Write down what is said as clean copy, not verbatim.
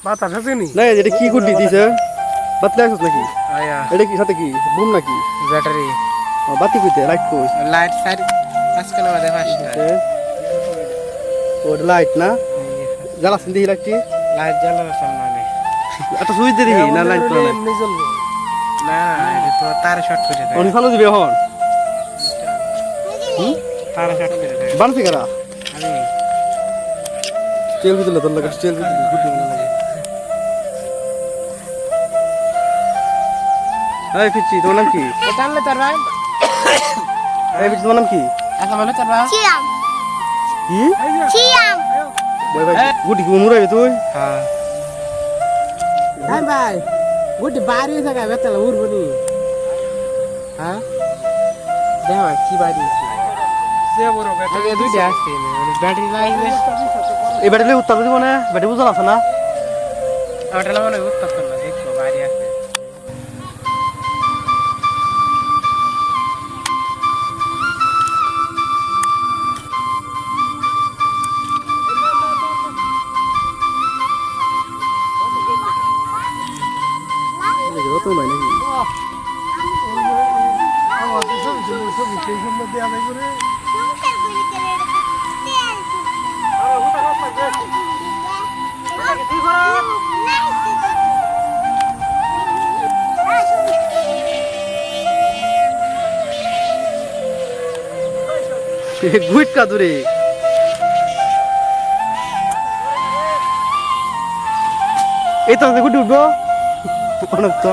বাতাস আছে নি না এটা কি গুড্ডি দিছে বাতি লাগাইছ নাকি আয়া এটা কি সাথে কি বুম নাকি ব্যাটারি বাতি কইতে লাইট কই লাইট সাইড আজকাল আমাদের পাঁচটা ও লাইট না জ্বালাছেন দেখি লাইটটি লাইট জ্বালানো সামনে একটা সুইচ দিয়ে দেখি না লাইট পড়ে এমনি জ্বলবে না এটা তো তার শর্ট করে দেয় অনি চালু দিবে এখন তার শর্ট করে দেয় বানছে কারা আমি তেল ভিতরে তোর লাগে তেল ভিতরে গুড্ডি না লাগে এই পিচ্চি তোমার নাম কি এটা আনলে তোর ভাই এই পিচ্চি তোমার নাম কি এখন বলে তোর ভাই Siam. কি Siam. বই ভাই গুড্ডি কি মুরাইবে তুই হ্যাঁ ভাই গুটি বাড়ি থাকা বেতলা উড়বনি হ্যাঁ দেখ কি বাড়ি সে বড় ব্যাটারি দুইটা আছে ব্যাটারি লাগবে এই ব্যাটারি উত্তাপ দিব না ব্যাটারি বুঝান আছে না ওটা লাগানো উত্তর না দেখো বাড়ি আছে এই তো ভাই নাকি গুইট কাদুরে এই তো গুড্ডি উঠবো অনেক তো